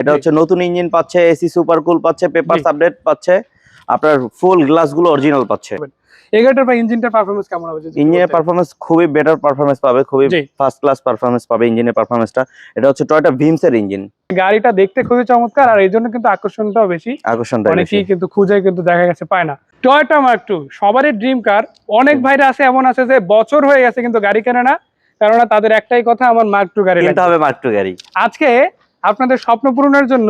এটা হচ্ছে নতুন ইঞ্জিন পাচ্ছে, এসি সুপার কুল পাচ্ছে, পেপারস আপডেট পাচ্ছে, আপনার ফুল গ্লাস গুলো অরিজিনাল পাচ্ছে। এই গাড়িটার বা ইঞ্জিনটার পারফরম্যান্স কেমন হবে? ইঞ্জিনের পারফরম্যান্স খুবই বেটার পারফরম্যান্স পাবে, খুবই ফার্স্ট ক্লাস পারফরম্যান্স পাবে ইঞ্জিনের পারফরম্যান্সটা। এটা হচ্ছে টয়োটা ভিমস এর ইঞ্জিন। গাড়িটা দেখতে খুবই চমৎকার, আর এই জন্য কিন্তু আকর্ষণটাও বেশি। অনেকেই কিন্তু খুঁজে কিন্তু দেখা গেছে পায় না। টয়োটা মার্ক টু সবারই ড্রিম কার। অনেক ভাইরা আছে এমন আছে যে বছর হয়ে গেছে কিন্তু গাড়ি কেনে না, কেননা তাদের একটাই কথা, আমার মার্ক টু গাড়ি কিনতে হবে, মার্ক টু গাড়ি। আজকে আপনাদের স্বপ্ন পূরণের জন্য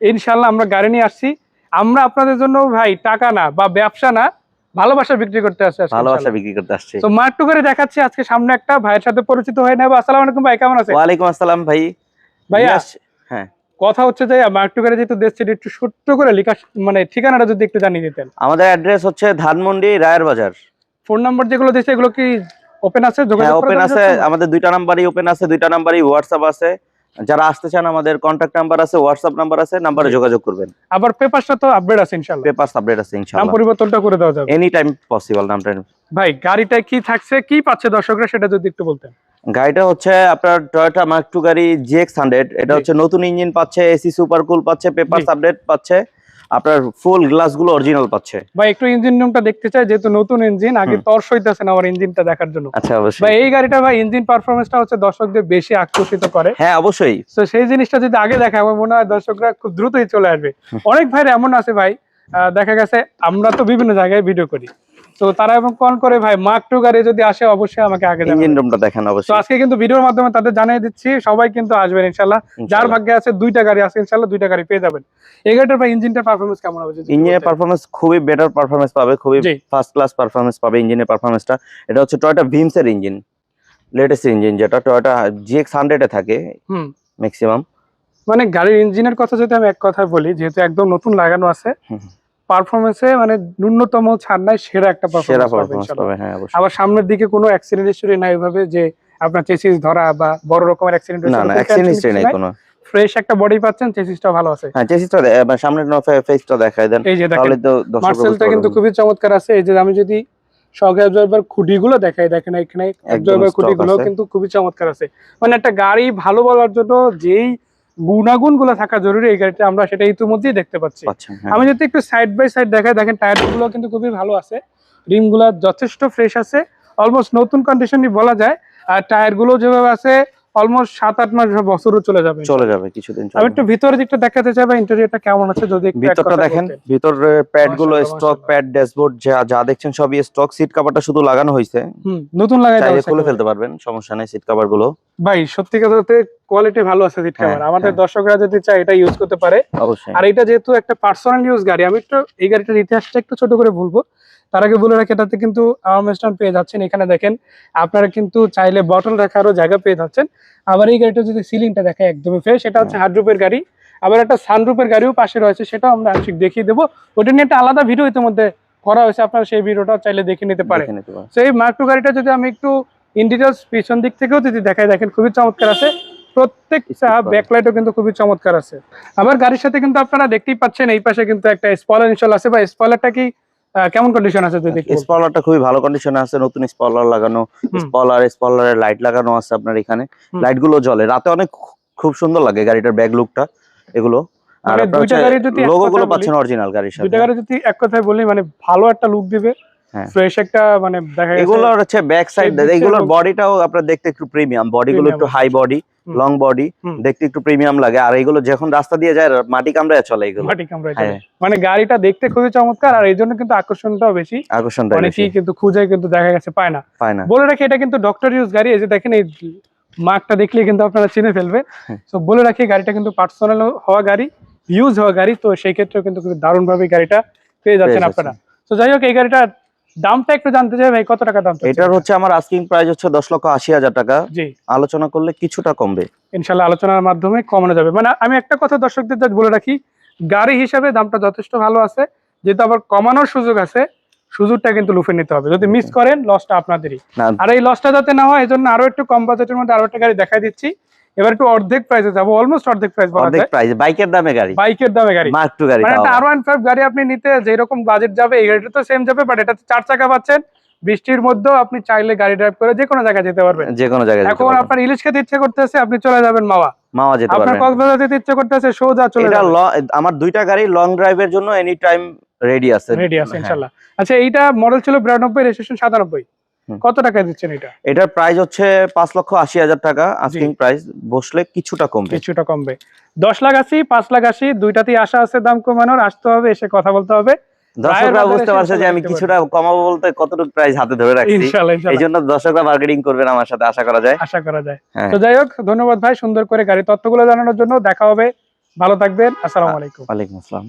ইনশাল্লাহ আমরা গাড়ি নিয়ে আসছি। আমরা আপনাদের জন্য ভাই টাকা না বা ব্যবসা না, ভালোবাসা বিক্রি করতে আসছি। ভালোবাসা বিক্রি করতে আসছি। তো মার্ক টু গাড়ি দেখাচ্ছি আজকে। সামনে একটা ভাইয়ের সাথে পরিচিত হয়ে নেব। আসসালামু আলাইকুম ভাই, কেমন আছেন? ওয়ালাইকুম আসসালাম ভাই। ভাইয়া হ্যাঁ, কথা হচ্ছে যে মার্ক টু গাড়ি যেহেতু দেখছি, একটু ছোট্ট করে লেখা, মানে ঠিকানাটা যদি একটু জানিয়ে দিতেন। আমাদের অ্যাড্রেস হচ্ছে ধানমন্ডি রায়ের বাজার। ফোন নাম্বার যেগুলো দিয়েছে এগুলো কি ওপেন আছে? হ্যাঁ, ওপেন আছে। আমাদের দুইটা নাম্বারই ওপেন আছে, দুইটা নাম্বারই হোয়াটসঅ্যাপ আছে। যারা আসতে চান আমাদের কন্টাক্ট নাম্বার আছে, হোয়াটসঅ্যাপ নাম্বার আছে, নাম্বারে যোগাযোগ করবেন। আবার পেপারসটা তো আপডেট আছে ইনশাআল্লাহ। পেপারস আপডেট আছে ইনশাআল্লাহ। নাম পরিবর্তনটা করে দেওয়া যাবে এনি টাইম পসিবল। নামটা ভাই, গাড়িটা কি থাকছে, কি পাচ্ছে দর্শকরা, সেটা যদি একটু বলতেন। গাড়িটা হচ্ছে আপনার টয়োটা মার্ক টু গাড়ি GX100। এটা হচ্ছে নতুন ইঞ্জিন পাচ্ছে, এসি সুপার কুল পাচ্ছে, পেপারস আপডেট পাচ্ছে, আপনার ফুল গ্লাস গুলো অরিজিনাল পাচ্ছে। ভাই একটু ইঞ্জিন রুমটা দেখতে চাই, যেহেতু নতুন ইঞ্জিন, আগে তর সইতেছে না আমার ইঞ্জিনটা দেখার জন্য। আচ্ছা, অবশ্যই ভাই এই গাড়িটা ভাই ইঞ্জিন পারফরম্যান্সটা হচ্ছে দর্শকদের বেশি আকর্ষিত করে। হ্যাঁ, অবশ্যই। তো সেই জিনিসটা যদি আগে দেখা, আমার মনে হয় দর্শকরা খুব দ্রুতই চলে আসবে। অনেক ভাইরা এমন আছে ভাই, দেখা গেছে আমরা তো বিভিন্ন জায়গায় ভিডিও করি, তো তারা এবং কল করে ভাই মার্ক টু গাড়ি যদি আসে অবশ্যই আমাকে আগে ইঞ্জিন রুমটা দেখেন তো অবশ্যই। আজকে কিন্তু ভিডিওর মাধ্যমে তাদের জানিয়ে দিচ্ছি, সবাই কিন্তু আসবেন ইনশাআল্লাহ। যার ভাগ্যে আছে দুইটা গাড়ি আছে, ইনশাআল্লাহ দুইটা গাড়ি পেয়ে যাবেন। এই গাড়িটার ভাই ইঞ্জিনটার পারফরম্যান্স কেমন হবে? ইঞ্জিনের পারফরম্যান্স খুবই বেটার পারফরম্যান্স পাবে, খুবই ফার্স্ট ক্লাস পারফরম্যান্স পাবে ইঞ্জিনের পারফরম্যান্সটা। এটা হচ্ছে টয়োটা ভিমস এর ইঞ্জিন, লেটেস্ট ইঞ্জিন, যেটা টয়োটা GX100 এ থাকে ম্যাক্সিমাম। মানে গাড়ির ইঞ্জিনের কথা যদি আমি এক কথায় বলি, যেহেতু একদম নতুন লাগানো আছে, পারফরম্যান্সে মানে ন্যূনতম ছাড় নাই, সেরা একটা পারফরম্যান্স পাবে। হ্যাঁ, অবশ্যই। আবার সামনের দিকে কোনো অ্যাক্সিডেন্ট হিস্টরি নাই, ওইভাবে যে আপনার চেসিস ধরা বা বড় রকমের অ্যাক্সিডেন্ট না, না অ্যাক্সিডেন্ট হিস্টরি নাই কোনো। ফ্রেশ একটা বডি পাচ্ছেন, চেসিসটাও ভালো আছে। হ্যাঁ, চেসিসটা সামনের ফেসটা দেখায় দেন, এই যে তাহলে তো মার্সেলটা কিন্তু খুবই চমৎকার আছে। এই যে আমি যদি শক অ্যাবজর্বার খুঁটিগুলো দেখাই, দেখেন এখানে অ্যাবজর্বার খুঁটিগুলো কিন্তু খুবই চমৎকার আছে। মানে একটা গাড়ি ভালো বলার জন্য যেই গুণাগুণ গুলো থাকা জরুরি এই গাড়িতে, আমরা সেটা ইতিমধ্যেই দেখতে পাচ্ছি। আমি যদি একটু সাইড বাই সাইড দেখাই, দেখেন টায়ার গুলো কিন্তু খুবই ভালো আছে, রিম গুলা যথেষ্ট ফ্রেশ আছে, অলমোস্ট নতুন কন্ডিশনই বলা যায়। আর টায়ার গুলো যেভাবে আছে অলমোস্ট 7-8 মাস বছরও চলে যাবে কিছুদিন। আমি একটু ভিতরের দিকটা দেখাতে চাই, বা ইন্টেরিয়রটা কেমন আছে যদি একটু ভিতরটা দেখেন। ভিতরের প্যাড গুলো স্টক প্যাড, ড্যাশবোর্ড যা দেখছেন সবই স্টক। সিট কভারটা শুধু লাগানো হয়েছে, নতুন লাগাই চাইলে খুলে ফেলতে পারবেন, সমস্যা নেই। সিট কভার গুলো ভাই সত্যি কথাতে কোয়ালিটি ভালো আছে সিট কভার। আমাদের দর্শকরা যদি চায় এটা ইউজ করতে পারে অবশ্যই। আর এটা যেহেতু একটা পার্সোনাল ইউজ গাড়ি, আমি একটু এই গাড়িটার ইতিহাসটা একটু ছোট করে বলবো। তার আগে বলে রাখি, এটাতে কিন্তু আর্মরেস্ট পেয়ে যাচ্ছেন। এখানে দেখেন আপনারা কিন্তু চাইলে বটল রাখারও জায়গা পেয়ে যাচ্ছেন। আবার এই গাড়িটা যদি সিলিংটা দেখে একদমই ফ্রেশ, এটা হচ্ছে হার্ডরুপের গাড়ি। আবার একটা সানরুপের গাড়িও পাশে রয়েছে, সেটাও আমরা আংশিক দেখিয়ে দেবো। ওটা নিয়ে একটা আলাদা ভিডিও ইতিমধ্যে করা হয়েছে, আপনারা সেই ভিডিওটা চাইলে দেখে নিতে পারেন। সেই মার্ক টু গাড়িটা যদি আমি একটু ইন ডিটেইলস পিছন দিক থেকেও যদি দেখাই, দেখেন খুবই চমৎকার আছে। প্রত্যেকটা ব্যাকলাইটও কিন্তু খুবই চমৎকার আছে। আবার গাড়ির সাথে কিন্তু আপনারা দেখতেই পাচ্ছেন এই পাশে কিন্তু একটা স্পয়লার ইনস্টল আছে। বা স্পয়লারটা কি কেমন কন্ডিশন আছে যদি? স্পয়লারটা খুবই ভালো কন্ডিশনে আছে, নতুন স্পয়লার লাগানো। স্পয়লারের লাইট লাগানো আছে আপনার এখানে, লাইট গুলো জ্বলে রাতে, অনেক খুব সুন্দর লাগে গাড়িটার ব্যাক লুকটা এগুলো। আর দুইটা গাড়ি যদি লোগো গুলো পাচ্ছেন অরিজিনাল গাড়ির সাথে। দুইটা গাড়ি যদি এক কথায় বলি, মানে ভালো একটা লুক দিবে, ফ্রেশ একটা মানে দেখা যাচ্ছে। এগুলোর হচ্ছে ব্যাক সাইড, এগুলোর বডিটাও আপনারা দেখতে একটু প্রিমিয়াম, বডিগুলো একটু হাই বডি, লং বডি, দেখতে একটু প্রিমিয়াম লাগে। আর এগুলো যখন রাস্তা দিয়ে যায় মাটি কামড়ায় চলে, এগুলো মাটি কামড়ায় চলে। মানে গাড়িটা দেখতে খুবই চমৎকার, আর এই জন্য কিন্তু আকর্ষণটাও বেশি। অনেকেই কিন্তু খুঁজে কিন্তু দেখা গেছে পায় না। বলে রাখি এটা কিন্তু ডক্টর ইউজ গাড়ি। এই যে দেখেন এই মার্কটা দেখলে কিন্তু আপনারা চিনে ফেলবে। তো বলে রাখি গাড়িটা কিন্তু পার্সোনাল হওয়া গাড়ি, ইউজ হওয়া গাড়ি, তো সেই ক্ষেত্রে কিন্তু দারুণ ভাবে গাড়িটা পেয়ে যাচ্ছেন আপনারা। তো যাই হোক, এই গাড়িটা দামটা একটু জানতে চাই ভাই, কত টাকা দাম? এটার হচ্ছে আমার আস্কিং প্রাইস হচ্ছে 10,80,000 টাকা। জি, আলোচনা করলে কিছুটা কমবে ইনশাআল্লাহ, আলোচনার মাধ্যমে কমানো যাবে। মানে আমি একটা কথা দর্শকদের বলে রাখি, গাড়ি হিসাবে দামটা যথেষ্ট ভালো আছে, যেহেতু আবার কমানোর সুযোগ আছে, সুযোগটা কিন্তু লুফে নিতে হবে। যদি মিস করেন লসটা আপনাদেরই। আর এই লসটা যাতে না হয়, এই জন্য আরো একটু কম বাজেটের মধ্যে আরো একটা গাড়ি দেখাই দিচ্ছি। এবার একটু অর্ধেক প্রাইসে যাবো, অলমোস্ট অর্ধেক প্রাইস বলা যায়। বাইকের দামে গাড়ি, মার্ক টু গাড়ি। মানে একটা R15 গাড়ি আপনি নিতে যেরকম বাজেট যাবে, এই গাড়িটা তো সেম যাবে, বাট এটা 4 চাকা পাচ্ছেন, বৃষ্টির মধ্যেও আপনি চাইলে গাড়ি ড্রাইভ করে যে কোনো জায়গায় যেতে পারবেন। যে কোনো জায়গায় এখন আপনার ইলিশ খেতে ইচ্ছা করতেছে, আপনি চলে যাবেন মাওয়া যেতে আপনার পারবেন। কক্সবাজার যেতে ইচ্ছা করতেছে, সোজা চলে এটা যাবেন। আমার দুইটা গাড়ি লং ড্রাইভের জন্য এনি টাইম রেডি আছে ইনশাআল্লাহ। আচ্ছা, এইটা মডেল ছিল 92, রেজিস্ট্রেশন 97, কত টাকা দিচ্ছেন এটা? এটার প্রাইস হচ্ছে 5,80,000 টাকা আস্কিং প্রাইস, বসলে কিছুটা কমবে। 10,80,000, 5,80,000 দুইটাতেই আশা আছে দাম কমানোর, আসতে হবে, এসে কথা বলতে হবে। দর্শকরা বুঝতে পারছে যে আমি কিছুটা কমাবো বলতে কতটুকু প্রাইস হাতে ধরে রাখছি। ইনশাআল্লাহ। এইজন্য দর্শকরা মার্কেটিং করবেন আমার সাথে, আশা করা যায়। তো যাই হোক, ধন্যবাদ ভাই সুন্দর করে গাড়ি তথ্যগুলো জানানোর জন্য। দেখা হবে, ভালো থাকবেন, আসসালামু আলাইকুম। ওয়ালাইকুম আসসালাম।